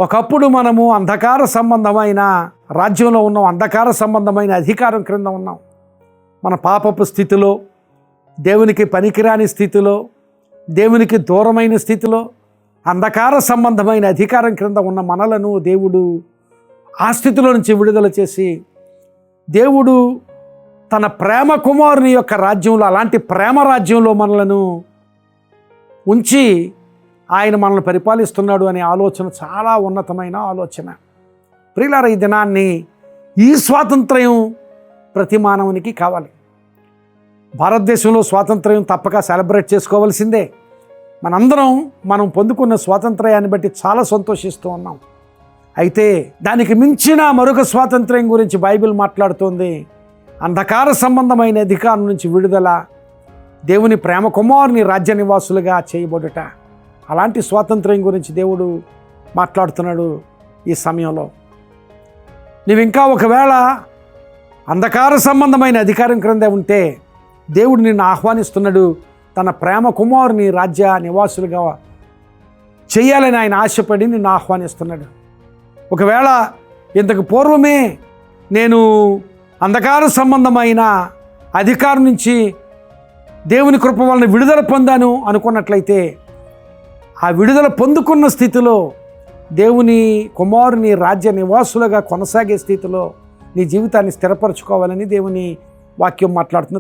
ఒకప్పుడు మనము అంధకార సంబంధమైన రాజ్యంలో ఉన్నాం, అంధకార సంబంధమైన అధికారం క్రింద ఉన్నాం. మన పాపపు స్థితిలో, దేవునికి పనికిరాని స్థితిలో, దేవునికి దూరమైన స్థితిలో, అంధకార సంబంధమైన అధికారం క్రింద ఉన్న మనలను దేవుడు ఆ స్థితిలో నుంచి విడుదల చేసి, దేవుడు తన ప్రేమ కుమారుని యొక్క రాజ్యంలో, అలాంటి ప్రేమ రాజ్యంలో మనలను ఉంచి ఆయన మనల్ని పరిపాలిస్తున్నాడు అనే ఆలోచన చాలా ఉన్నతమైన ఆలోచన. ప్రియులారా, ఈ దినాన్ని, ఈ స్వాతంత్ర్యం ప్రతి మానవునికి కావాలి. భారతదేశంలో స్వాతంత్ర్యం తప్పక సెలబ్రేట్ చేసుకోవాల్సిందే. మనం పొందుకున్న స్వాతంత్ర్యాన్ని బట్టి చాలా సంతోషిస్తూ ఉన్నాం. అయితే దానికి మించిన మరొక స్వాతంత్ర్యం గురించి బైబిల్ మాట్లాడుతోంది. అంధకార సంబంధమైన అధికారం నుంచి విడుదల, దేవుని ప్రేమ కుమారుని రాజ్య నివాసులుగా చేయబడుట, అలాంటి స్వాతంత్ర్యం గురించి దేవుడు మాట్లాడుతున్నాడు ఈ సమయంలో. నీవు ఇంకా ఒకవేళ అంధకార సంబంధమైన అధికారం క్రింద ఉంటే దేవుడు నిన్ను ఆహ్వానిస్తున్నాడు. తన ప్రేమ కుమారుని రాజ్య నివాసులుగా చేయాలని ఆయన ఆశపడి నిన్ను ఆహ్వానిస్తున్నాడు. ఒకవేళ ఇంతకు పూర్వమే నేను అంధకార సంబంధమైన అధికారం నుంచి దేవుని కృప వలన విడుదల పొందాను అనుకున్నట్లయితే, ఆ విడుదల పొందుకున్న స్థితిలో దేవుని కుమారుని రాజ్య నివాసులుగా కొనసాగే స్థితిలో నీ జీవితాన్ని స్థిరపరచుకోవాలని దేవుని వాక్యం మాట్లాడుతుంది.